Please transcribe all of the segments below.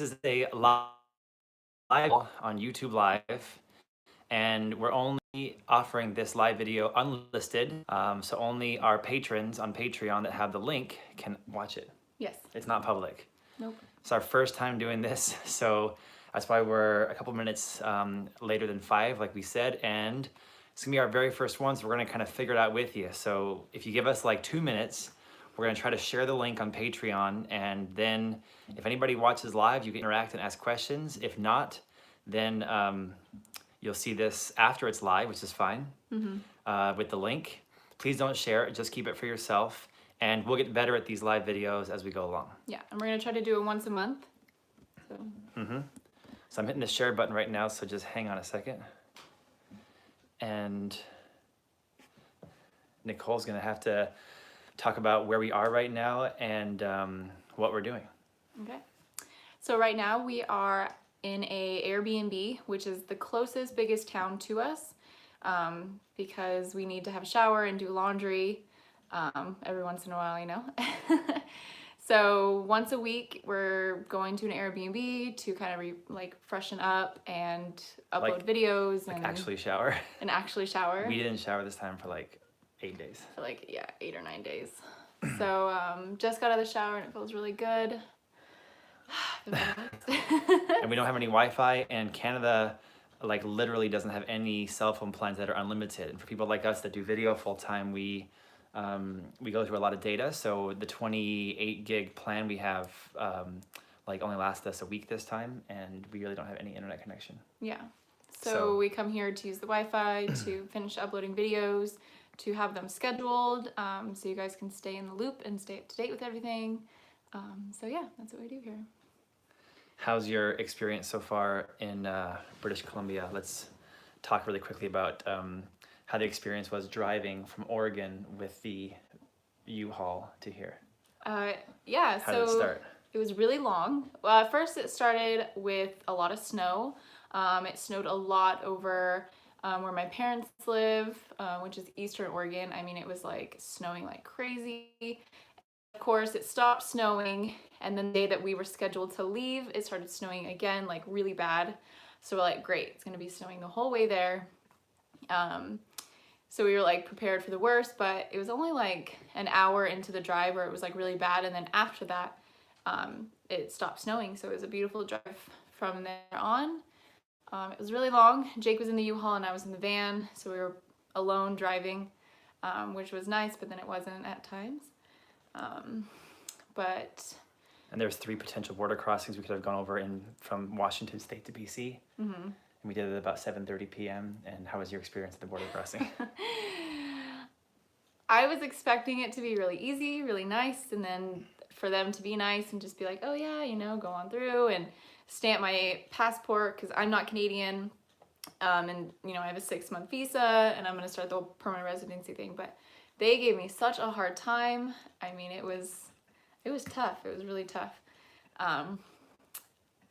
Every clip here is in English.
is a live on YouTube Live, and we're only offering this live video unlisted, so only our patrons on Patreon that have the link can watch it. Yes. It's not public. Nope. It's our first time doing this, so that's why we're a couple minutes later than 5, like we said, and it's gonna be our very first one, so we're gonna kind of figure it out with you. So if you give us like 2 minutes, we're gonna try to share the link on Patreon, and then if anybody watches live, you can interact and ask questions. If not, then you'll see this after it's live, which is fine, with the link. Please don't share it, just keep it for yourself, and we'll get better at these live videos as we go along. Yeah, and we're gonna try to do it once a month. So. So I'm hitting the share button right now, so just hang on a second. And Nicole's gonna have to talk about where we are right now and what we're doing. Okay. So right now we are in a Airbnb, which is the closest, biggest town to us, because we need to have a shower and do laundry every once in a while, you know. So once a week, we're going to an Airbnb to kind of freshen up and upload videos and actually shower. And actually shower. We didn't shower this time for like 8 days. For like, yeah, 8 or 9 days. So just got out of the shower and it feels really good. And we don't have any Wi-Fi, and Canada like literally doesn't have any cell phone plans that are unlimited. And for people like us that do video full time, we go through a lot of data. So the 28 gig plan we have like only lasts us a week this time, and we really don't have any internet connection. Yeah. So we come here to use the Wi-Fi to finish uploading videos, to have them scheduled, so you guys can stay in the loop and stay up to date with everything. So yeah, that's what we do here. How's your experience so far in British Columbia? Let's talk really quickly about how the experience was driving from Oregon with the U-Haul to here. Yeah, How did it start? It was really long. Well, at first it started with a lot of snow. It snowed a lot over where my parents live, which is Eastern Oregon. I mean, it was like snowing like crazy. Of course, it stopped snowing, and then the day that we were scheduled to leave, it started snowing again, like really bad. So we're like, great, it's gonna be snowing the whole way there. So we were like prepared for the worst, but it was only like an hour into the drive where it was like really bad, and then after that, it stopped snowing. So it was a beautiful drive from there on. It was really long. Jake was in the U-Haul and I was in the van, so we were alone driving, which was nice, but then it wasn't at times. And there's 3 potential border crossings we could have gone over from Washington State to BC. And we did it at about 7:30 p.m. And how was your experience at the border crossing? I was expecting it to be really easy, really nice, and then for them to be nice and just be like, oh yeah, you know, go on through and stamp my passport because I'm not Canadian, and you know, I have a 6-month visa and I'm gonna start the whole permanent residency thing. But they gave me such a hard time. I mean, it was tough. It was really tough.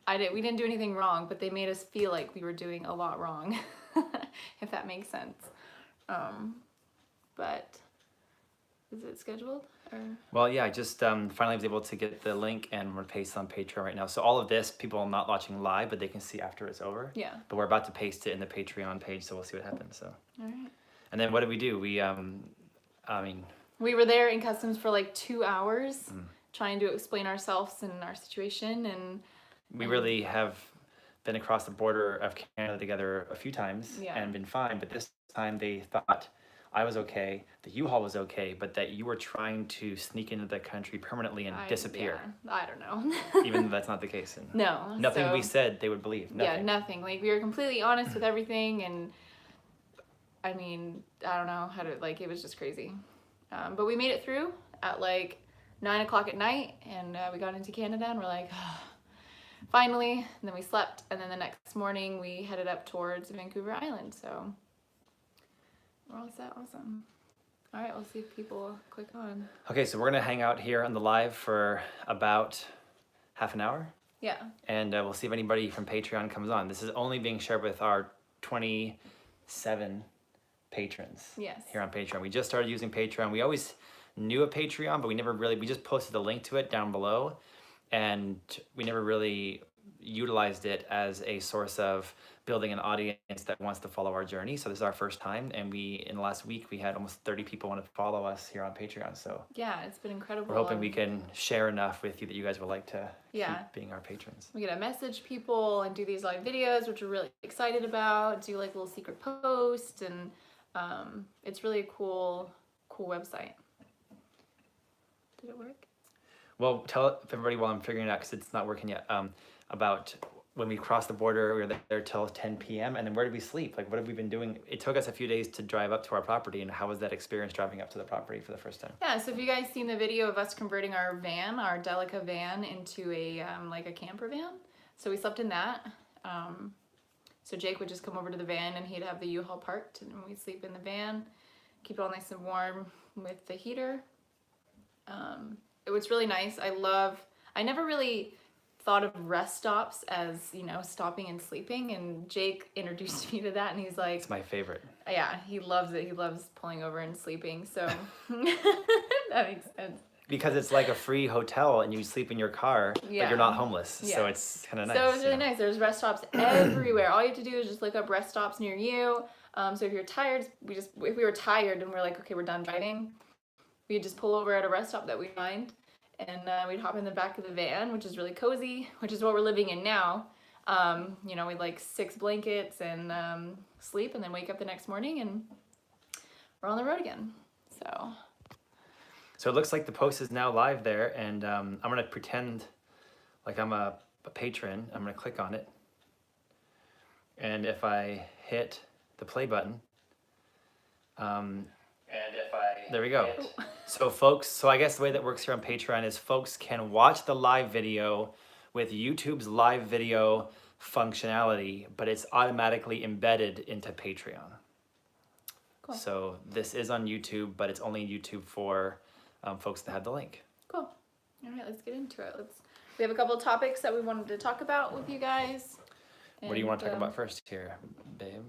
We didn't do anything wrong, but they made us feel like we were doing a lot wrong, if that makes sense. But is it scheduled? Or? Well, yeah, I just finally was able to get the link, and we're pasting on Patreon right now. So all of this, people are not watching live, but they can see after it's over. Yeah. But we're about to paste it in the Patreon page, so we'll see what happens. So. All right. And then what did we do? We were there in customs for like 2 hours, trying to explain ourselves and our situation, and we really have been across the border of Canada together a few times and been fine. But this time they thought I was okay, the U-Haul was okay, but that you were trying to sneak into the country permanently and disappear. Yeah, I don't know. Even though that's not the case. And no. Nothing we said they would believe. Nothing. Yeah, nothing. Like, we were completely honest with everything, and I mean, I don't know how to, like, it was just crazy. But we made it through at like 9 o'clock at night, and we got into Canada, and we're like, oh, finally. And then we slept, and then the next morning we headed up towards Vancouver Island. So we're all set. Awesome. All right, we'll see if people click on. Okay, so we're gonna hang out here on the live for about half an hour. Yeah. And we'll see if anybody from Patreon comes on. This is only being shared with our 27 patrons. Yes. Here on Patreon. We just started using Patreon. We always knew of Patreon, but we just posted the link to it down below, and we never really utilized it as a source of building an audience that wants to follow our journey. So this is our first time, and we in the last week we had almost 30 people want to follow us here on Patreon. So Yeah, it's been incredible. we're hoping we can share enough with you that you guys would like to Yeah. keep being our patrons. We get to message people and do these live videos, which we're really excited about. Do like little secret posts, and it's really a cool website. Did it work? Well, tell everybody while I'm figuring it out, because it's not working yet, about when we crossed the border. We were there till 10 p.m. And then where did we sleep? Like, what have we been doing? It took us a few days to drive up to our property. And how was that experience driving up to the property for the first time? Yeah, so if you guys seen the video of us converting our van, our Delica van, into a like a camper van. So we slept in that. So Jake would just come over to the van and he'd have the U-Haul parked, and we'd sleep in the van, keep it all nice and warm with the heater. It was really nice. I never really thought of rest stops as, you know, stopping and sleeping, and Jake introduced me to that, and he's like, It's my favorite. yeah, he loves it. He loves pulling over and sleeping, so that makes sense. Because it's like a free hotel and you sleep in your car, but Yeah. you're not homeless. Yeah. So it's kind of nice. So it was really yeah. nice. There's rest stops everywhere. All you have to do is just look up rest stops near you. So if you're tired, if we were tired and we're like, okay, we're done driving, we'd just pull over at a rest stop that we find, and we'd hop in the back of the van, which is really cozy, which is what we're living in now. You know, we'd like 6 blankets and sleep, and then wake up the next morning and we're on the road again. So it looks like the post is now live there, and I'm gonna pretend like I'm a patron. I'm gonna click on it, and if I hit the play button, there we go. So folks, so I guess the way that works here on Patreon is folks can watch the live video with YouTube's live video functionality, but it's automatically embedded into Patreon. Cool. So this is on YouTube, but it's only YouTube for folks that have the link. Cool. All right, let's get into it. We have a couple of topics that we wanted to talk about with you guys. What do you want to talk about first here, babe?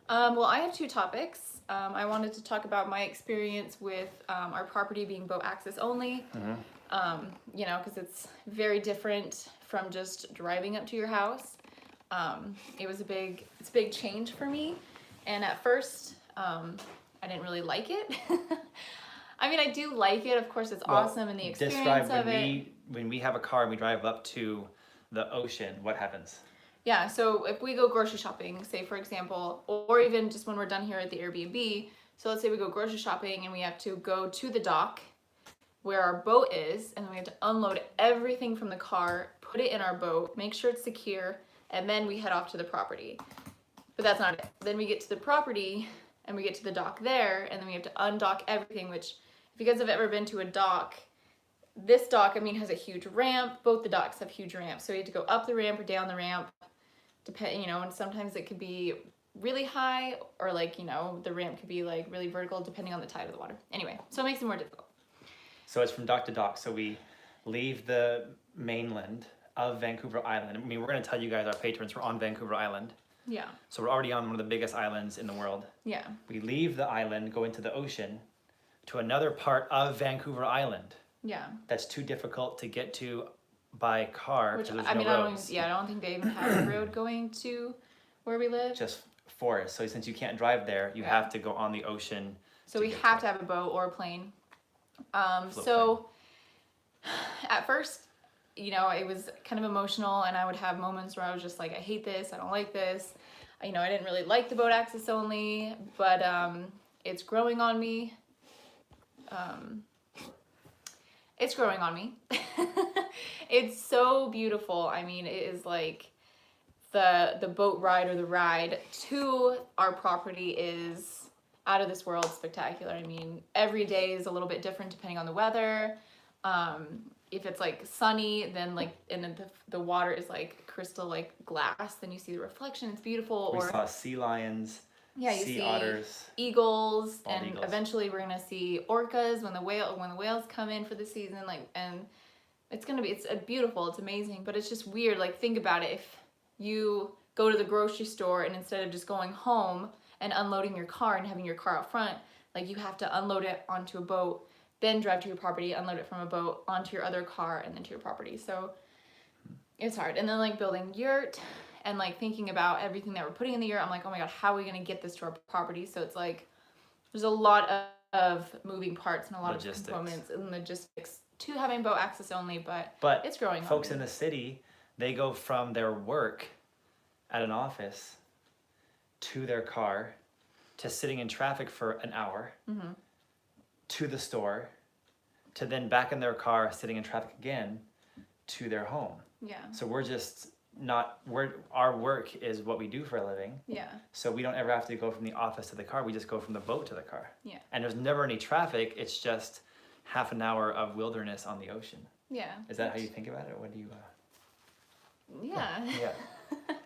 Well, I have 2 topics. I wanted to talk about my experience with our property being boat access only. You know, because it's very different from just driving up to your house. It's a big change for me. And at first, I didn't really like it. I mean, I do like it. Of course, it's awesome, and the experience of it. When we have a car and we drive up to the ocean, what happens? Yeah, so if we go grocery shopping, say for example, or even just when we're done here at the Airbnb, so let's say we go grocery shopping and we have to go to the dock where our boat is, and we have to unload everything from the car, put it in our boat, make sure it's secure, and then we head off to the property. But that's not it. Then we get to the property and we get to the dock there, and then we have to undock everything, which if you guys have ever been to a dock, this dock, I mean, has a huge ramp. Both the docks have huge ramps. So you have to go up the ramp or down the ramp, you know, and sometimes it could be really high, or like, you know, the ramp could be like really vertical depending on the tide of the water. Anyway, so it makes it more difficult. So it's from dock to dock. So we leave the mainland of Vancouver Island. I mean, we're going to tell you guys, our patrons, we're on Vancouver Island. Yeah. So we're already on one of the biggest islands in the world. Yeah. We leave the island, go into the ocean to another part of Vancouver Island. Yeah. That's too difficult to get to by car Which, because I there's mean, no roads. I don't think they even have a road going to where we live. Just forest. So since you can't drive there, you have to go on the ocean. So we have to have a boat or a plane. So at first, you know, it was kind of emotional, and I would have moments where I was just like, I hate this, I don't like this. You know, I didn't really like the boat access only, but it's growing on me. It's growing on me. It's so beautiful. I mean, it is like the boat ride or the ride to our property is out of this world spectacular. I mean, every day is a little bit different depending on the weather. If it's like sunny, then like, and then the water is like crystal like glass, then you see the reflection, it's beautiful. We saw sea lions, yeah, you sea see otters, eagles, bald and eagles. eventually we're gonna see orcas when the whales come in for the season, like, and it's beautiful, it's amazing, but it's just weird. Like, think about it, if you go to the grocery store and instead of just going home and unloading your car and having your car out front, like, you have to unload it onto a boat, then drive to your property, unload it from a boat onto your other car, and then to your property. So It's hard. And then like building yurt and like thinking about everything that we're putting in the yurt, I'm like, oh my God, how are we gonna get this to our property? So it's like there's a lot of moving parts and a lot Logistics. of components and logistics to having boat access only, but it's growing on folks me. in the city, they go from their work at an office to their car to sitting in traffic for an hour to the store to then back in their car sitting in traffic again to their home. Yeah. So we're just not, our work is what we do for a living. Yeah. So we don't ever have to go from the office to the car. We just go from the boat to the car. Yeah. And there's never any traffic. It's just half an hour of wilderness on the ocean. Yeah. Is that how you think about it? What do you? Yeah. Yeah.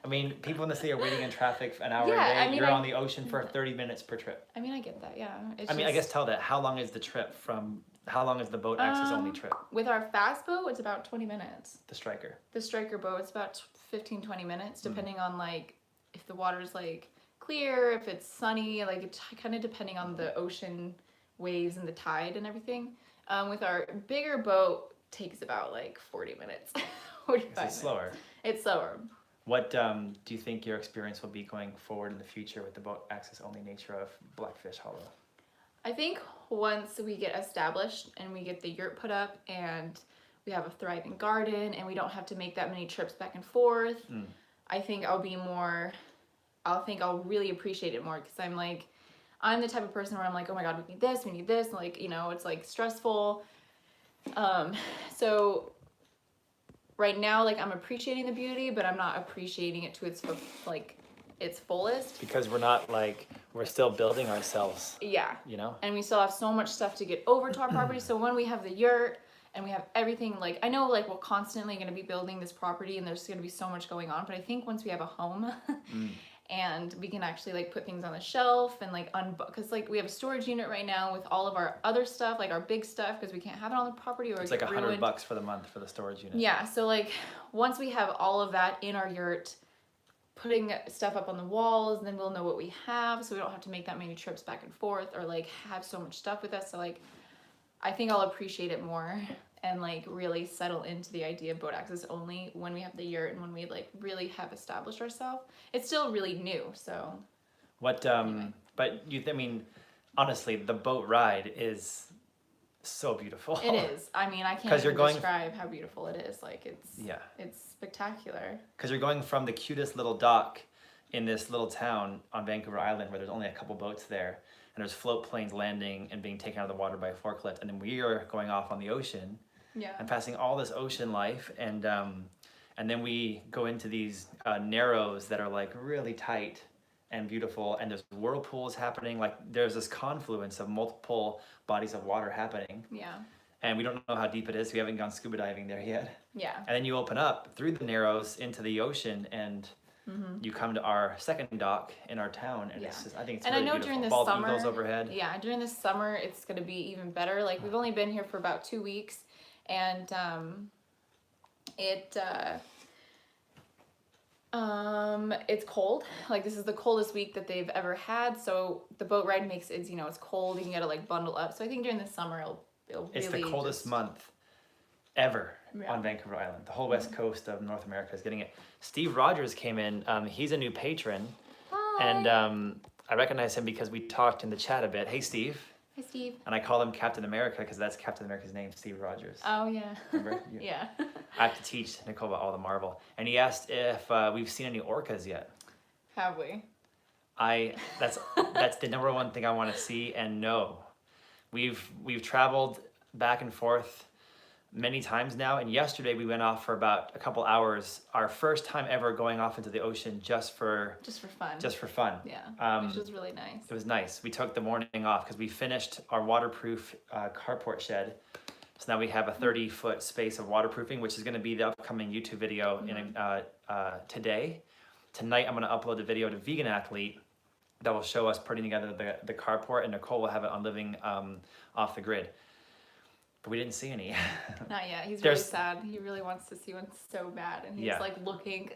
I mean, people in the city are waiting in traffic an hour Yeah, a day. I mean, You're on the ocean for 30 minutes per trip. I mean, I get that. Yeah. It's I mean, I guess tell that. How long is the trip from? How long is the boat access only trip? With our fast boat, it's about 20 minutes. The Striker. The Striker boat, it's about 15, 20 minutes, depending on like if the water's like clear, if it's sunny, like it's kind of depending on the ocean waves and the tide and everything. With our bigger boat, takes about like 40 minutes. 45 minutes. It's slower. It's slower. What do you think your experience will be going forward in the future with the boat access only nature of Blackfish Hollow? I think once we get established and we get the yurt put up and we have a thriving garden and we don't have to make that many trips back and forth, I think I'll really appreciate it more, because I'm the type of person where I'm like, oh my God, we need this, like, you know, it's like stressful. So right now, like, I'm appreciating the beauty, but I'm not appreciating it to its fullest. Because we're still building ourselves. Yeah. You know? And we still have so much stuff to get over to our property. So when we have the yurt and we have everything, like, I know like we're constantly going to be building this property and there's going to be so much going on, but I think once we have a home and we can actually like put things on the shelf and like because like we have a storage unit right now with all of our other stuff, like our big stuff, because we can't have it on the property or it's like $100 for the month for the storage unit. Yeah. So like once we have all of that in our yurt, putting stuff up on the walls, then we'll know what we have, so we don't have to make that many trips back and forth or like have so much stuff with us. So like I think I'll appreciate it more and like really settle into the idea of boat access only when we have the yurt and when we like really have established ourselves. It's still really new, so what anyway. But I mean, honestly, the boat ride is so beautiful. It is. I mean, I can't even describe how beautiful it is. Like it's spectacular. Because you're going from the cutest little dock in this little town on Vancouver Island where there's only a couple boats there, and there's float planes landing and being taken out of the water by a forklift, and then we are going off on the ocean. Yeah. And passing all this ocean life, and then we go into these narrows that are like really tight and beautiful, and there's whirlpools happening. Like there's this confluence of multiple bodies of water happening. Yeah. And we don't know how deep it is. We haven't gone scuba diving there yet. Yeah. And then you open up through the narrows into the ocean, and you come to our second dock in our town, and it's just, I think it's really beautiful. During the Bald summer, eagles overhead. Yeah, during the summer it's gonna be even better. Like we've only been here for about 2 weeks, and it's cold. Like this is the coldest week that they've ever had. So the boat ride makes it, it's cold. You can get to like bundle up. So I think during the summer it'll It's really the coldest month ever on Vancouver Island. The whole west coast of North America is getting it. Steve Rogers came in. He's a new patron. Hi. And I recognize him because we talked in the chat a bit. Hey, Steve. Hi, Steve. And I call him Captain America because that's Captain America's name, Steve Rogers. Oh, yeah. Remember? Yeah. I have to teach Nicole about all the Marvel. And he asked if we've seen any orcas yet. Have we? That's the number one thing I want to see. And no, we've traveled back and forth many times now, and yesterday we went off for about a couple hours, our first time ever going off into the ocean just for fun. Yeah. Which was really nice. It was nice. We took the morning off because we finished our waterproof carport shed, so now we have a 30-foot space of waterproofing, which is going to be the upcoming YouTube video today. Tonight I'm going to upload the video to Vegan Athlete that will show us putting together the carport, and Nicole will have it on living off the grid. But we didn't see any. Not yet. He's really sad. He really wants to see one so bad, and he's like looking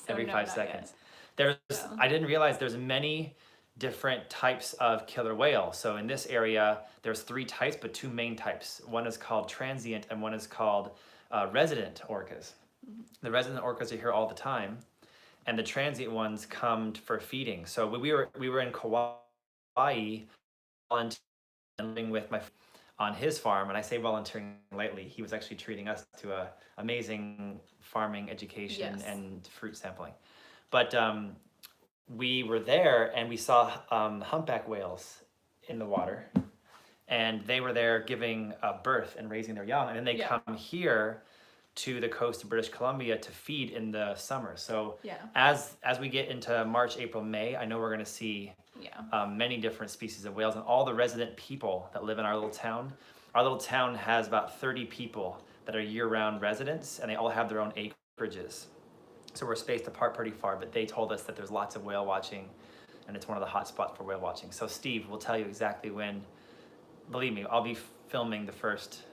every 5 seconds. I didn't realize there's many different types of killer whale. So in this area, there's 3 types, but 2 main types. One is called transient, and one is called resident orcas. The resident orcas are here all the time, and the transient ones come for feeding. So we were in Kauai volunteering with my on his farm, and I say volunteering lightly. He was actually treating us to a amazing farming education Yes. and fruit sampling. But we were there and we saw humpback whales in the water, and they were there giving birth and raising their young, and then they Yeah. come here to the coast of British Columbia to feed in the summer. So Yeah. as we get into March, April, May, I know we're going to see Yeah. many different species of whales, and all the resident people that live in our little town. Our little town has about 30 people that are year-round residents, and they all have their own acreages. So we're spaced apart pretty far, but they told us that there's lots of whale watching, and it's one of the hot spots for whale watching. So Steve will tell you exactly when. Believe me, I'll be filming the first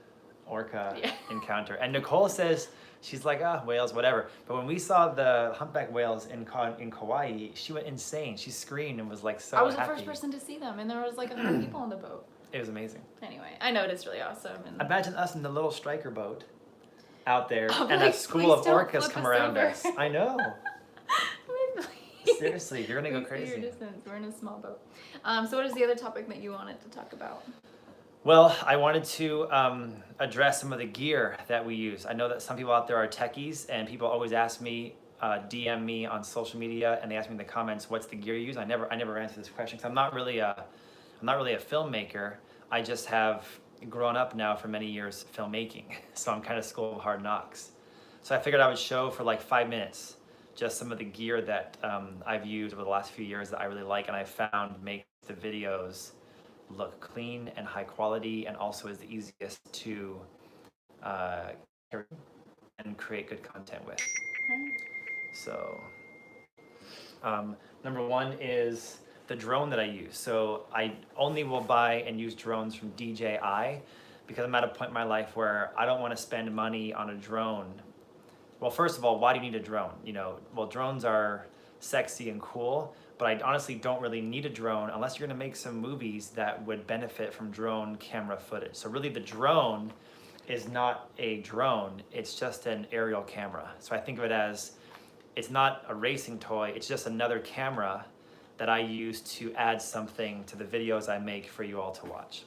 orca encounter. And Nicole says, she's like, whales, whatever. But when we saw the humpback whales in Kauai, she went insane. She screamed and was like so happy. I was the first person to see them, and there was like 100 people on the boat. It was amazing. Anyway, I know it's really awesome. And imagine us in the little striker boat out there, and like, a school of orcas flip come us around over. us. I know. Seriously, you're gonna go crazy. Your distance. We're in a small boat. So what is the other topic that you wanted to talk about? Well, I wanted to address some of the gear that we use. I know that some people out there are techies, and people always ask me, DM me on social media, and they ask me in the comments, "What's the gear you use?" I never answer this question because I'm not really a filmmaker. I just have grown up now for many years filmmaking, so I'm kind of school of hard knocks. So I figured I would show for like 5 minutes just some of the gear that I've used over the last few years that I really like, and I found makes the videos look clean and high quality, and also is the easiest to carry and create good content with. So number one is the drone that I use. So I only will buy and use drones from DJI because I'm at a point in my life where I don't want to spend money on a drone. Well, first of all, why do you need a drone? Well, drones are sexy and cool, but I honestly don't really need a drone unless you're gonna make some movies that would benefit from drone camera footage. So really the drone is not a drone, it's just an aerial camera. So I think of it as, it's not a racing toy, it's just another camera that I use to add something to the videos I make for you all to watch.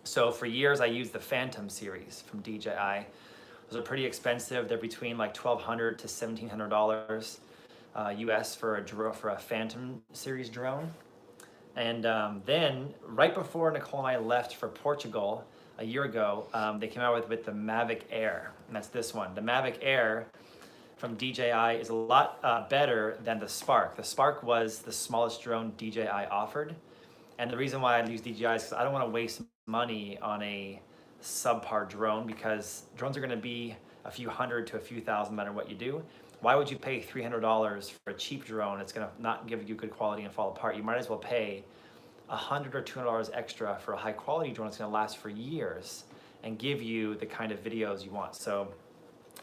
So for years I used the Phantom series from DJI. Those are pretty expensive. They're between like $1,200 to $1,700 US for a Phantom series drone. And then right before Nicole and I left for Portugal a year ago, they came out with the Mavic Air, and that's this one. The Mavic Air from DJI is a lot better than the Spark. The Spark was the smallest drone DJI offered, and the reason why I use DJI is because I don't want to waste money on a subpar drone, because drones are going to be a few hundred to a few thousand no matter what you do. Why would you pay $300 for a cheap drone? It's going to not give you good quality and fall apart. You might as well pay $100 or $200 extra for a high quality drone that's going to last for years and give you the kind of videos you want. So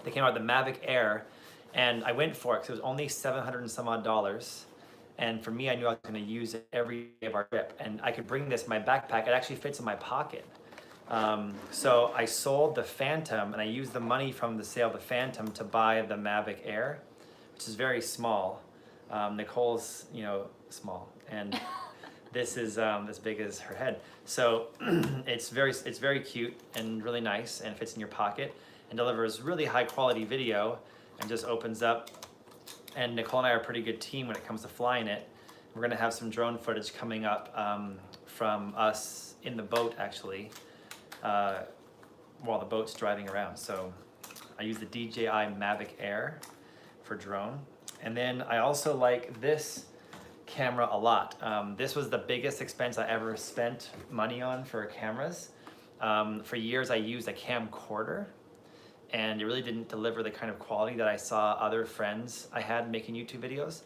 they came out with the Mavic Air, and I went for it because it was only $700 and some odd. And for me, I knew I was going to use it every day of our trip, and I could bring this in my backpack. It actually fits in my pocket. So I sold the Phantom, and I used the money from the sale of the Phantom to buy the Mavic Air, which is very small. Nicole's, small, and this is as big as her head. So it's very cute and really nice, and fits in your pocket and delivers really high quality video, and just opens up. And Nicole and I are a pretty good team when it comes to flying it. We're gonna have some drone footage coming up from us in the boat, actually, while the boat's driving around. So I use the DJI Mavic Air for drone. And then I also like this camera a lot. This was the biggest expense I ever spent money on for cameras. For years I used a camcorder, and it really didn't deliver the kind of quality that I saw other friends I had making YouTube videos.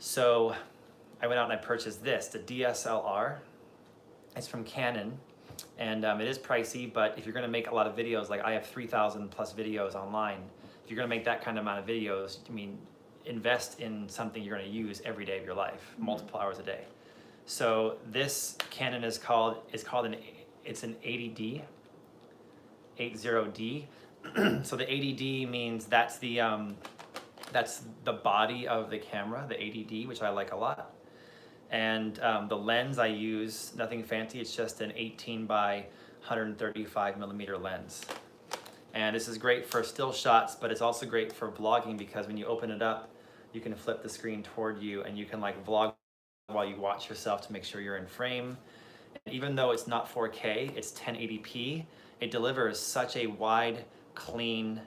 So I went out and I purchased this, the DSLR. It's from Canon, and it is pricey, but if you're gonna make a lot of videos, like I have 3,000 plus videos online, if you're gonna make that kind of amount of videos, invest in something you're gonna use every day of your life, multiple hours a day. So this Canon it's an 80D, 80D. So the ADD means that's the body of the camera, the ADD, which I like a lot. And the lens I use, nothing fancy, it's just an 18 by 135 millimeter lens. And this is great for still shots, but it's also great for vlogging because when you open it up, you can flip the screen toward you and you can like vlog while you watch yourself to make sure you're in frame. And even though it's not 4K, it's 1080p, it delivers such a wide, clean,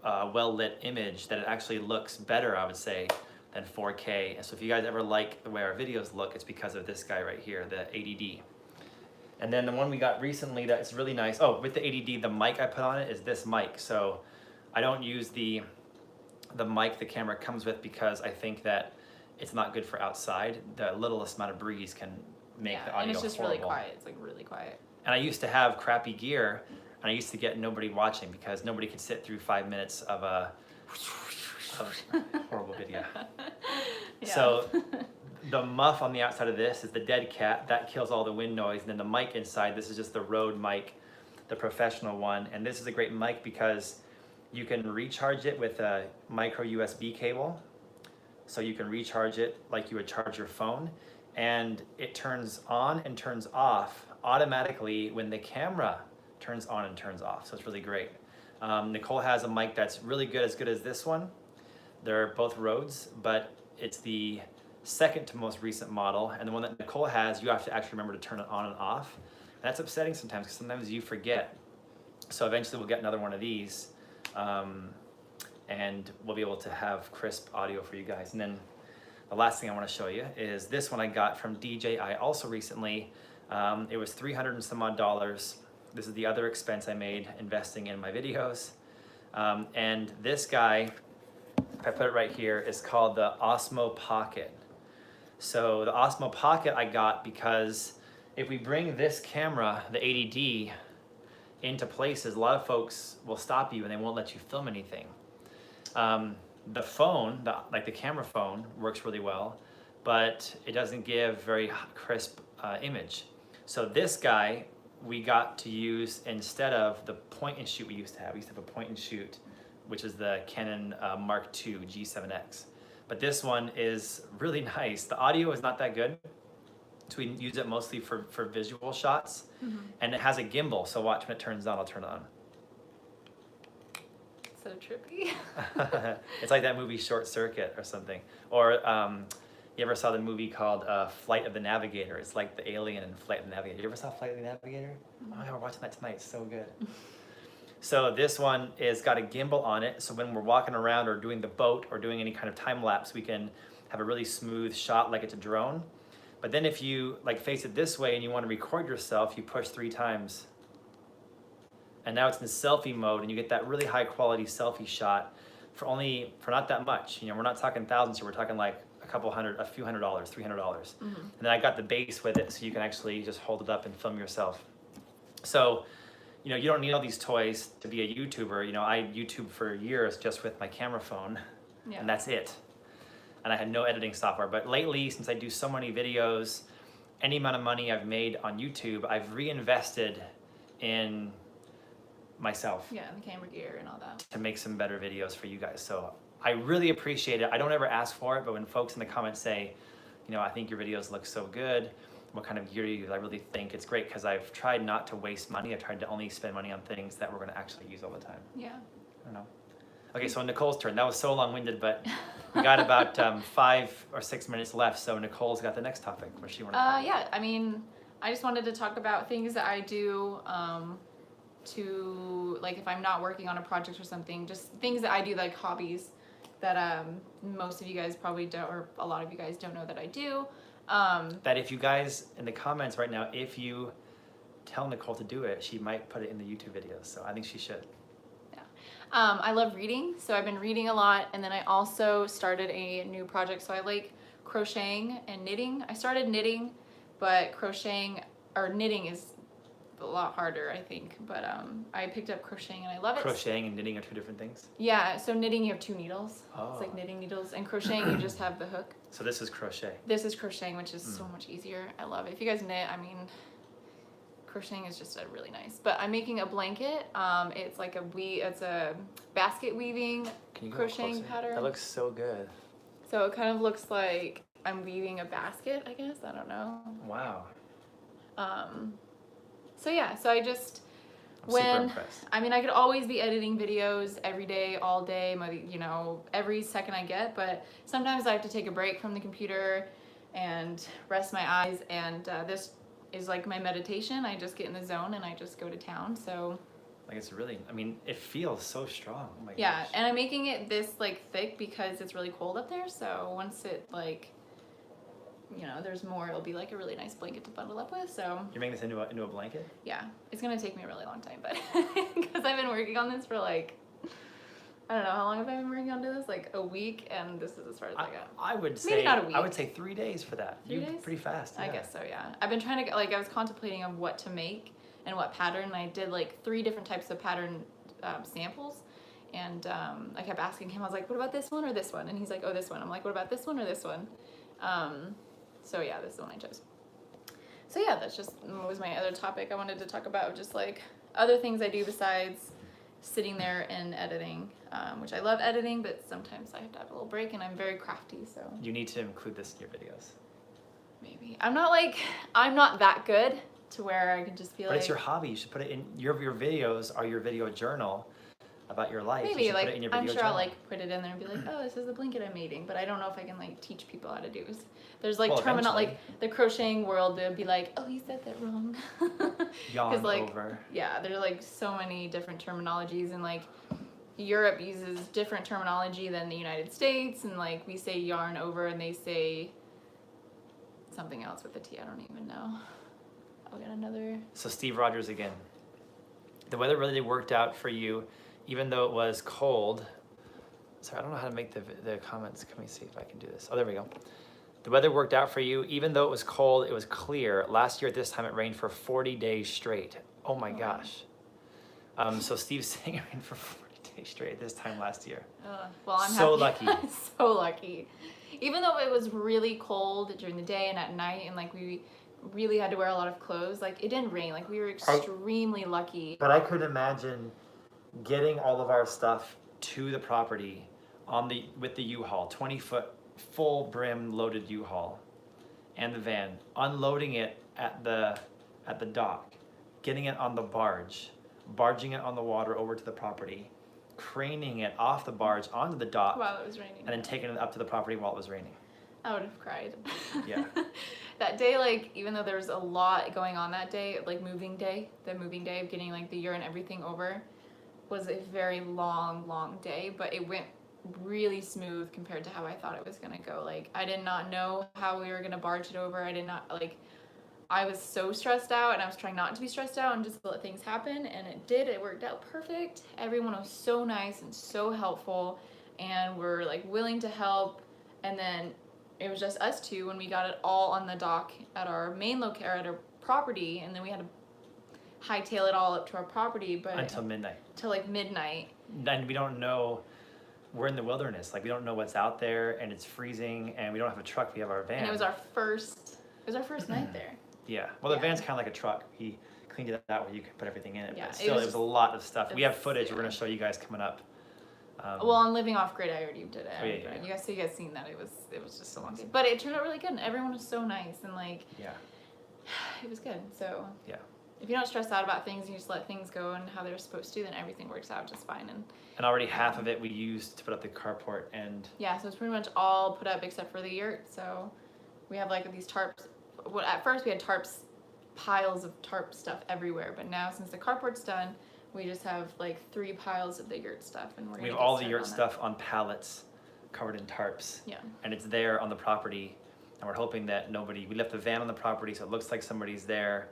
well-lit image that it actually looks better, I would say, than 4K. And so if you guys ever like the way our videos look, it's because of this guy right here, the ADD. And then the one we got recently that's really nice, oh, with the ADD, the mic I put on it is this mic. So I don't use the mic the camera comes with because I think that it's not good for outside. The littlest amount of breeze can make the audio and it's just horrible. really quiet. It's like really quiet. And I used to have crappy gear, and I used to get nobody watching because nobody could sit through 5 minutes of a horrible video. Yeah. So the muff on the outside of this is the dead cat. That kills all the wind noise. And then the mic inside, this is just the Rode mic, the professional one. And this is a great mic because you can recharge it with a micro USB cable. So you can recharge it like you would charge your phone. And it turns on and turns off automatically when the camera turns on and turns off. So it's really great. Nicole has a mic that's really good as this one. They're both Rodes, but it's the second to most recent model. And the one that Nicole has, you have to actually remember to turn it on and off. And that's upsetting sometimes because sometimes you forget. So eventually we'll get another one of these. And we'll be able to have crisp audio for you guys. And then the last thing I want to show you is this one I got from DJI also recently. It was $300 and some odd. This is the other expense I made investing in my videos. And this guy, if I put it right here, is called the Osmo Pocket. So the Osmo Pocket I got because if we bring this camera, the ADD, into places, a lot of folks will stop you and they won't let you film anything. The phone, like the camera phone, works really well, but it doesn't give very crisp image. So this guy we got to use instead of the point and shoot we used to have. We used to have a point and shoot, which is the Canon Mark II G7X. But this one is really nice. The audio is not that good, so we use it mostly for visual shots. Mm-hmm. And it has a gimbal, so watch when it turns on, I'll turn it on. So trippy. It's like that movie Short Circuit or something. Or you ever saw the movie called Flight of the Navigator? It's like the alien in Flight of the Navigator. You ever saw Flight of the Navigator? Mm-hmm. Oh, yeah, we're watching that tonight. It's so good. So this one is got a gimbal on it. So when we're walking around or doing the boat or doing any kind of time lapse, we can have a really smooth shot like it's a drone. But then if you like face it this way and you want to record yourself, you push 3 times. And now it's in selfie mode and you get that really high quality selfie shot for not that much. You know, we're not talking thousands here, we're talking like a few $100, $300. Mm-hmm. And then I got the base with it so you can actually just hold it up and film yourself. So, you know, you don't need all these toys to be a YouTuber. You know, I YouTube for years just with my camera phone, and that's it. And I had no editing software. But lately, since I do so many videos, any amount of money I've made on YouTube, I've reinvested in myself. Yeah, and the camera gear and all that. To make some better videos for you guys. So I really appreciate it. I don't ever ask for it, but when folks in the comments say, you know, I think your videos look so good, what kind of gear do you use? I really think it's great because I've tried not to waste money. I've tried to only spend money on things that we're going to actually use all the time. Yeah. I don't know. Okay, so Nicole's turn. That was so long-winded, but we got about 5 or 6 minutes left. So Nicole's got the next topic. What she want to talk about? Yeah, I mean, I just wanted to talk about things that I do to, like, if I'm not working on a project or something, just things that I do, like hobbies that most of you guys probably don't, or a lot of you guys don't know that I do. That if you guys in the comments right now, if you tell Nicole to do it, she might put it in the YouTube videos. So I think she should. Yeah. I love reading, so I've been reading a lot, and then I also started a new project. So I like crocheting and knitting. I started knitting, but knitting is a lot harder, I think. But I picked up crocheting and I love it. Crocheting and knitting are 2 different things? Yeah, so knitting you have 2 needles. Oh. It's like knitting needles, and crocheting you just have the hook. So this is crochet. This is crocheting, which is so much easier. I love it. If you guys knit, I mean, crocheting is just really nice. But I'm making a blanket. It's like it's a basket weaving Can you go crocheting closer? pattern. That looks so good. So it kind of looks like I'm weaving a basket, I guess. I don't know. Wow. So yeah, so I just, I'm super impressed. I mean, I could always be editing videos every day, all day, every second I get, but sometimes I have to take a break from the computer and rest my eyes, and this is like my meditation. I just get in the zone and I just go to town, so. Like it's really, I mean, it feels so strong. Oh my Yeah, gosh. and I'm making it this like thick because it's really cold up there, so once it like, there's more, it'll be like a really nice blanket to bundle up with, so. You're making this into a blanket? Yeah, it's gonna take me a really long time, but because I've been working on this for like, I don't know, how long have I been working on this? Like a week, and this is as far as I got. I would Maybe say, not a week. I would say 3 days for that. 3 days? Pretty fast. I yeah. guess so, yeah. I've been trying to, like, I was contemplating on what to make and what pattern, and I did like 3 different types of pattern samples, and I kept asking him, I was like, what about this one or this one? And he's like, oh, this one. I'm like, what about this one or this one? So yeah, this is the one I chose. So yeah, that's just was my other topic I wanted to talk about, just like other things I do besides sitting there and editing, which I love editing, but sometimes I have to have a little break, and I'm very crafty, so. You need to include this in your videos. Maybe. I'm not that good to where I can just be But like. it's your hobby. You should put it in, your videos are your video journal about your life. Maybe, you should like, put it in your I'm video sure journal. I'll like put it in there and be like, oh, this is the blanket I'm making, but I don't know if I can like teach people how to do this. There's like Well, like the crocheting world, they'd be like, oh, you said that wrong. Yawn like, over. Yeah, there's like so many different terminologies, and like Europe uses different terminology than the United States, and like we say yarn over and they say something else with the T, I don't even know. I'll get another. So Steve Rogers again. The weather really worked out for you, even though it was cold. Sorry, I don't know how to make the comments. Let me see if I can do this. Oh, there we go. The weather worked out for you, even though it was cold, it was clear. Last year at this time, it rained for 40 days straight. Oh my gosh. So Steve's saying it rained for 40 days straight at this time last year. Well, I'm so happy. lucky. So lucky. Even though it was really cold during the day and at night, and like we really had to wear a lot of clothes, like it didn't rain. Like we were extremely lucky. But I couldn't imagine getting all of our stuff to the property with the U-Haul, 20-foot full brim loaded U-Haul and the van, unloading it at the dock, getting it on the barge, barging it on the water over to the property, craning it off the barge onto the dock, While it was raining. and then taking it up to the property while it was raining. I would have cried. Yeah. That day, like, even though there was a lot going on that day, like the moving day of getting like the year and everything over, was a very long day, but it went really smooth compared to how I thought it was gonna go. Like, I did not know how we were gonna barge it over. I was so stressed out, and I was trying not to be stressed out and just let things happen, and it did. It worked out perfect. Everyone was so nice and so helpful, and were like willing to help. And then it was just us two when we got it all on the dock at our main at our property, and then we had to hightail it all up to our property, but Until midnight. till like midnight. And we don't know, we're in the wilderness, like we don't know what's out there, and it's freezing, and we don't have a truck, we have our van. And it was our first night there. Yeah, well, the Yeah. van's kind of like a truck. He cleaned it out where you can put everything in it, Yeah, but it still, was it was a just- lot of stuff. We have it's- footage yeah. we're going to show you guys coming up. Well, on living off grid, I already did it. Oh, yeah. You guys seen that? It was just a long day, but it turned out really good, and everyone was so nice, and like Yeah, it was good. So yeah. if you don't stress out about things, and you just let things go and how they're supposed to, then everything works out just fine. And already half of it we used to put up the carport, and Yeah, so it's pretty much all put up except for the yurt. So we have like these tarps. Well, at first we had piles of tarp stuff everywhere, but now since the carport's done, we just have like 3 piles of the yurt stuff, and we're we gonna have get all the started yurt on that. stuff on pallets covered in tarps. Yeah. And it's there on the property, and we're hoping that we left the van on the property, so it looks like somebody's there.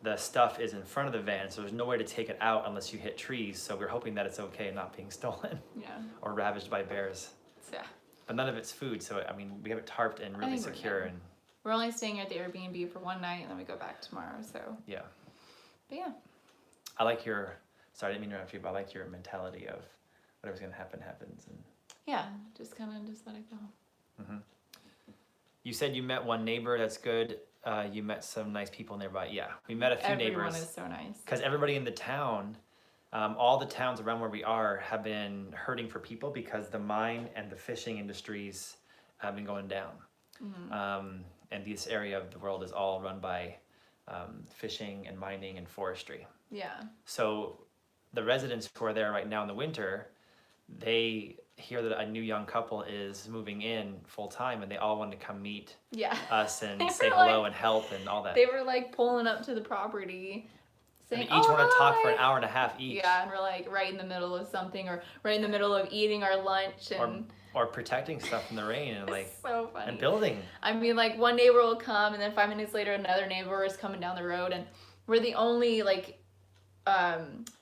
The stuff is in front of the van, so there's no way to take it out unless you hit trees, so we're hoping that it's okay and not being stolen Yeah. or ravaged by bears. Yeah. But none of it's food, so I mean, we have it tarped and really think we're secure, good. and We're only staying at the Airbnb for one night, and then we go back tomorrow. So, yeah. but yeah. I like sorry, I didn't mean to interrupt you, but I like your mentality of whatever's gonna happen happens. And Yeah, just let it go. you said you met one neighbor that's good. you met some nice people nearby. Yeah, we met a few Everyone neighbors. is so nice. Because everybody in the town, all the towns around where we are have been hurting for people because the mine and the fishing industries have been going down. And this area of the world is all run by fishing and mining and forestry. Yeah. So the residents who are there right now in the winter, they hear that a new young couple is moving in full time, and they all want to come meet us and They say were hello like- and help and all that. They were like pulling up to the property, And saying, they each want to talk for an hi." hour and a half each. Yeah, and we're like right in the middle of something, or right in the middle of eating our lunch, and Or protecting stuff from the rain and like it's so funny. and building. I mean, like one neighbor will come, and then 5 minutes later, another neighbor is coming down the road, and we're the only like.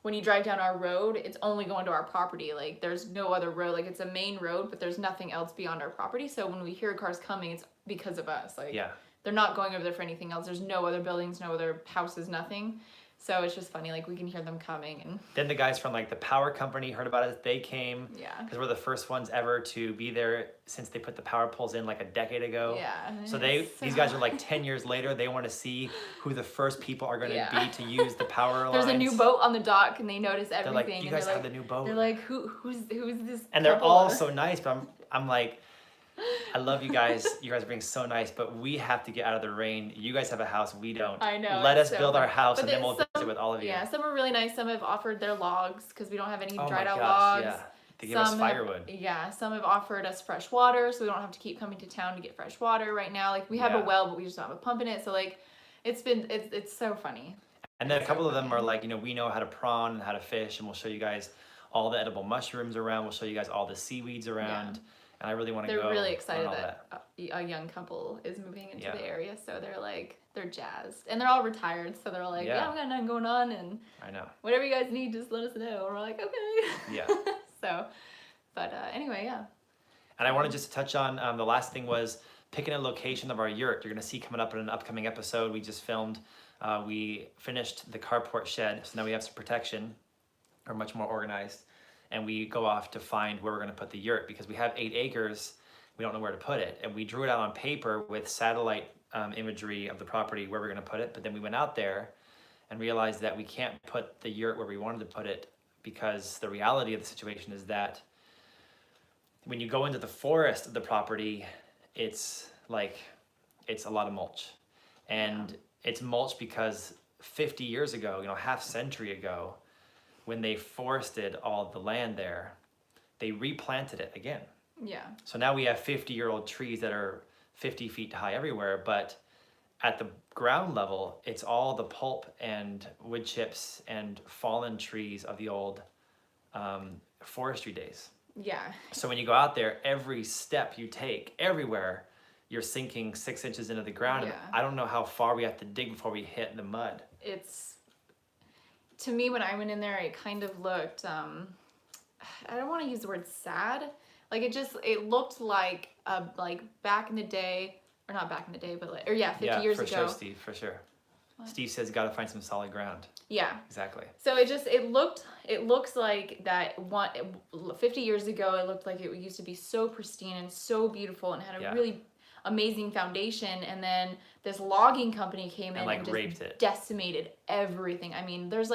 When you drive down our road, it's only going to our property. Like there's no other road. Like it's a main road, but there's nothing else beyond our property. So when we hear cars coming, it's because of us. Like Yeah. they're not going over there for anything else. There's no other buildings, no other houses, nothing. So it's just funny. Like we can hear them coming, and Then the guys from like the power company heard about it. They came yeah, because we're the first ones ever to be there since they put the power poles in like a decade ago. yeah. So It's these guys are like 10 years later. They want to see who the first people are going to Yeah. be to use the power lines. There's a new boat on the dock, and they notice everything. They're like, you and guys they're have like, the new boat. They're like, who's this? And they're couple all of-" so nice, but I'm like, I love you guys. You guys are being so nice, but we have to get out of the rain. You guys have a house, we don't. I know. Let it's us so build our funny. house, But and then then we'll visit with all of you. Yeah, some are really nice. Some have offered their logs because we don't have any Oh dried my out gosh, logs. yeah. They give us Some firewood. Yeah, some have offered us fresh water, so we don't have to keep coming to town to get fresh water right now. Like we have a Yeah. well, but we just don't have a pump in it. So like, it's so funny. And then a It's couple so of them funny. are like, we know how to prawn and how to fish, and we'll show you guys all the edible mushrooms around. We'll show you guys all the seaweeds around. And I really want to They're go. really excited learn all that a young couple is moving into Yeah. the area, so they're jazzed, and they're all retired, so they're like, yeah, we got nothing going on, and I know. whatever you guys need, just let us know. And we're like, okay. Yeah. So, but anyway, yeah. And I wanted just to touch on the last thing was picking a location of our yurt. You're going to see coming up in an upcoming episode. We just filmed. We finished the carport shed, so now we have some protection. We're much more organized. And we go off to find where we're going to put the yurt because we have 8 acres. We don't know where to put it. And we drew it out on paper with satellite imagery of the property where we're going to put it. But then we went out there and realized that we can't put the yurt where we wanted to put it because the reality of the situation is that when you go into the forest of the property, it's a lot of mulch. And it's mulch because 50 years ago, half century ago, when they forested all the land there, they replanted it again. Yeah. So now we have 50-year-old trees that are 50 feet high everywhere, but at the ground level, it's all the pulp and wood chips and fallen trees of the old forestry days. Yeah. So when you go out there, every step you take, everywhere, you're sinking 6 inches into the ground. And Yeah. I don't know how far we have to dig before we hit the mud. To me, when I went in there, it kind of looked, I don't want to use the word sad. Like it looked like back in the day, or not back in the day, but 50 years for ago. sure, Steve, for sure. What? Steve says got to find some solid ground. Yeah. Exactly. So it looks like that 50 years ago, it looked like it used to be so pristine and so beautiful and had a really amazing foundation, and then this logging company came in and just raped it. decimated everything. I mean, there's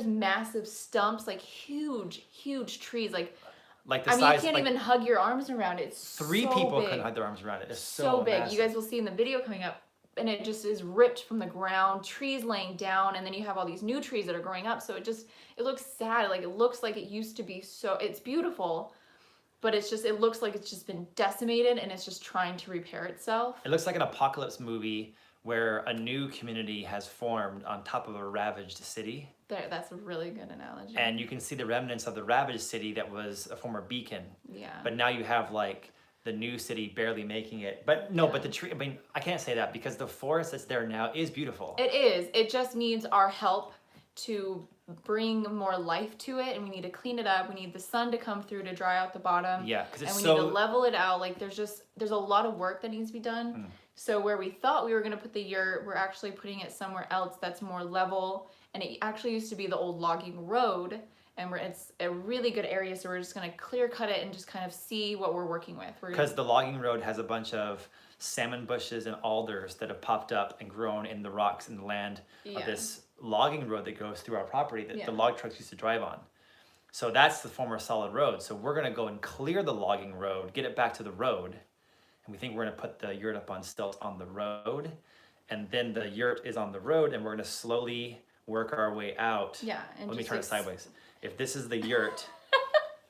massive stumps, like huge trees, like the size. you can't even hug your arms around it. It's 3 so people big. couldn't hug their arms around it. It's So big. massive. You guys will see in the video coming up, and it just is ripped from the ground, trees laying down, and then you have all these new trees that are growing up. So it looks sad. Like it looks like it used to be it's beautiful, but it looks like it's just been decimated and it's just trying to repair itself. It looks like an apocalypse movie where a new community has formed on top of a ravaged city. That's a really good analogy. And you can see the remnants of the ravaged city that was a former beacon. Yeah. But now you have the new city barely making it. But but the tree, I can't say that because the forest that's there now is beautiful. It is. It just needs our help to bring more life to it, and we need to clean it up. We need the sun to come through to dry out the bottom. Yeah, because it's and we so... need to level it out. Like there's a lot of work that needs to be done. So where we thought we were going to put the yurt, we're actually putting it somewhere else that's more level. And it actually used to be the old logging road, and it's a really good area, so we're just gonna clear cut it and just kind of see what we're working with. Because the logging road has a bunch of salmon bushes and alders that have popped up and grown in the rocks and the land of this logging road that goes through our property that the log trucks used to drive on. So that's the former solid road. So we're gonna go and clear the logging road, get it back to the road, and we think we're gonna put the yurt up on stilts on the road, and then the yurt is on the road, and we're gonna slowly work our way out. Yeah, and let me just turn it sideways. If this is the yurt,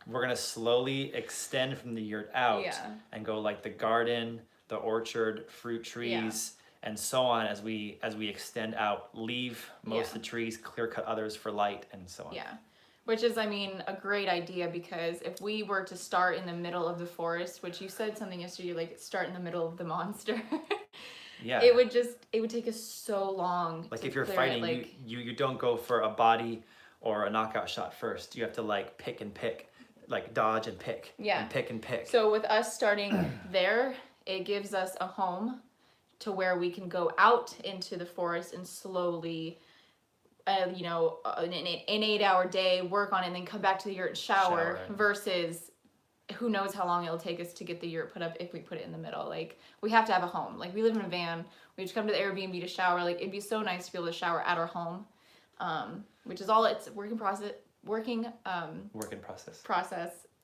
we're gonna slowly extend from the yurt out and go like the garden, the orchard, fruit trees, and so on as we extend out. Leave most of the trees, clear cut others for light, and so on. Yeah, which is, I mean, a great idea, because if we were to start in the middle of the forest, which you said something yesterday, like start in the middle of the monster. Yeah. It would take us so long. Like to if you're clear fighting, it, like, you don't go for a body or a knockout shot first. You have to like pick and pick, like dodge and pick. Yeah. And pick and pick. So with us starting there, it gives us a home to where we can go out into the forest and slowly, you know, an 8-hour day, work on it, and then come back to the yurt and shower. Versus who knows how long it'll take us to get the yurt put up if we put it in the middle. Like, we have to have a home. Like, we live in a van. We just come to the Airbnb to shower. Like, it'd be so nice to be able to shower at our home, which is all it's work in process,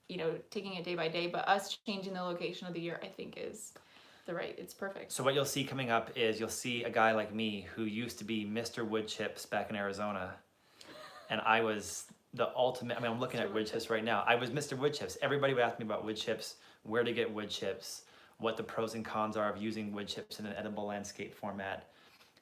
you know, taking it day by day. But us changing the location of the yurt, I think, is it's perfect. So what you'll see coming up is you'll see a guy like me who used to be Mr. Wood Chips back in Arizona. And I was the ultimate, I mean, I'm looking at wood chips right now. I was Mr. Wood Chips. Everybody would ask me about wood chips, where to get wood chips, what the pros and cons are of using wood chips in an edible landscape format,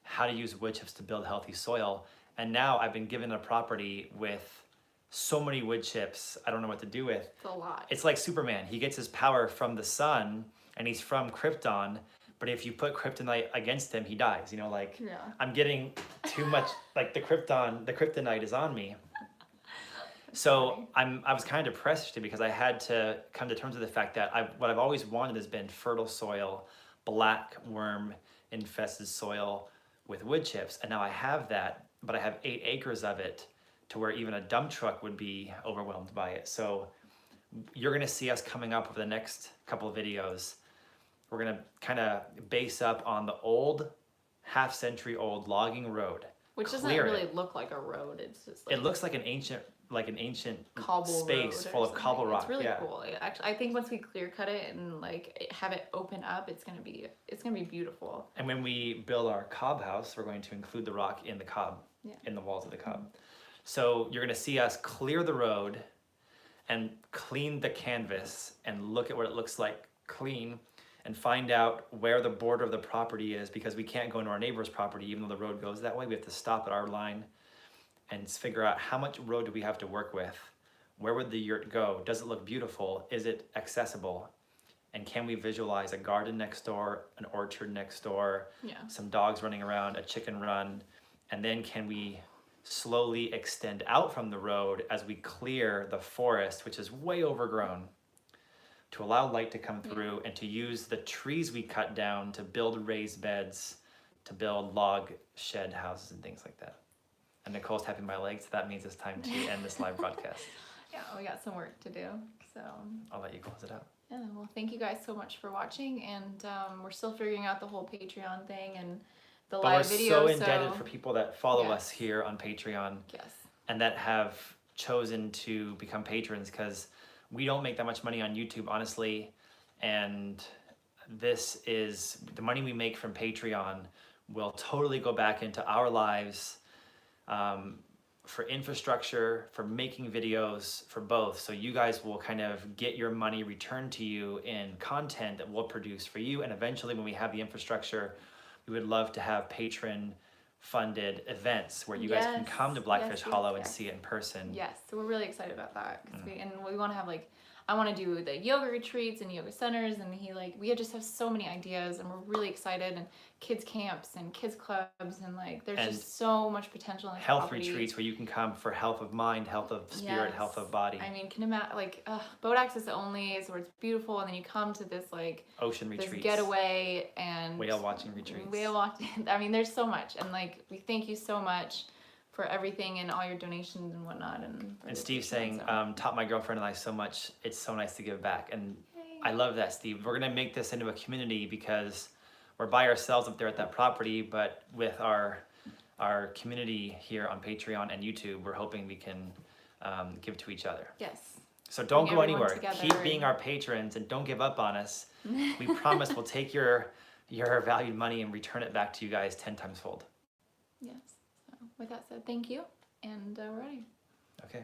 how to use wood chips to build healthy soil. And now I've been given a property with so many wood chips, I don't know what to do with. It's a lot. It's like Superman. He gets his power from the sun, and he's from Krypton. But if you put kryptonite against him, he dies. You know, like, I'm getting too much, like the kryptonite is on me. So I was kind of depressed because I had to come to terms with the fact that what I've always wanted has been fertile soil, black worm infested soil with wood chips. And now I have that, but I have 8 acres of it to where even a dump truck would be overwhelmed by it. So you're gonna see us coming up over the next couple of videos. We're gonna kind of base up on the old, half-century old logging road. Which doesn't really look like a road. It's just like, it looks like an ancient cobble space full of cobble rock. It's really cool. Actually, I think once we clear cut it and like have it open up, it's gonna be beautiful. And when we build our cob house, we're going to include the rock in the cob, in the walls of the cob. So you're gonna see us clear the road and clean the canvas and look at what it looks like clean, and find out where the border of the property is, because we can't go into our neighbor's property even though the road goes that way. We have to stop at our line and figure out how much road do we have to work with. Where would the yurt go? Does it look beautiful? Is it accessible? And can we visualize a garden next door, an orchard next door, some dogs running around, a chicken run? And then can we slowly extend out from the road as we clear the forest, which is way overgrown, to allow light to come through and to use the trees we cut down to build raised beds, to build log shed houses and things like that. And Nicole's tapping my legs, so that means it's time to end this live broadcast. Yeah, we got some work to do, so. I'll let you close it out. Yeah, well, thank you guys so much for watching, and we're still figuring out the whole Patreon thing and the live video. We're so indebted for people that follow us here on Patreon. Yes. And that have chosen to become patrons, because we don't make that much money on YouTube, honestly. And this is the money we make from Patreon will totally go back into our lives, for infrastructure, for making videos, for both. So you guys will kind of get your money returned to you in content that we'll produce for you. And eventually, when we have the infrastructure, we would love to have patron funded events where you guys can come to Blackfish Hollow and see it in person. Yes, so we're really excited about that, because we want to have, like, I want to do the yoga retreats and yoga centers, and we just have so many ideas, and we're really excited, and kids camps and kids clubs, and like there's just so much potential in this health property. Retreats where you can come for health of mind, health of spirit, health of body. I mean, can imagine boat access only is where it's beautiful, and then you come to this like ocean retreats, this getaway, and whale watching retreats. I mean, there's so much, and like we thank you so much for everything and all your donations and whatnot. And Steve's saying, taught my girlfriend and I so much. It's so nice to give back. And Yay. I love that, Steve. We're going to make this into a community because we're by ourselves up there at that property, but with our community here on Patreon and YouTube, we're hoping we can give to each other. Yes. So don't Bring go everyone anywhere. together Keep being our patrons and don't give up on us. We promise we'll take your valued money and return it back to you guys 10 times fold. Yes. So with that said, thank you, and we're ready. Okay.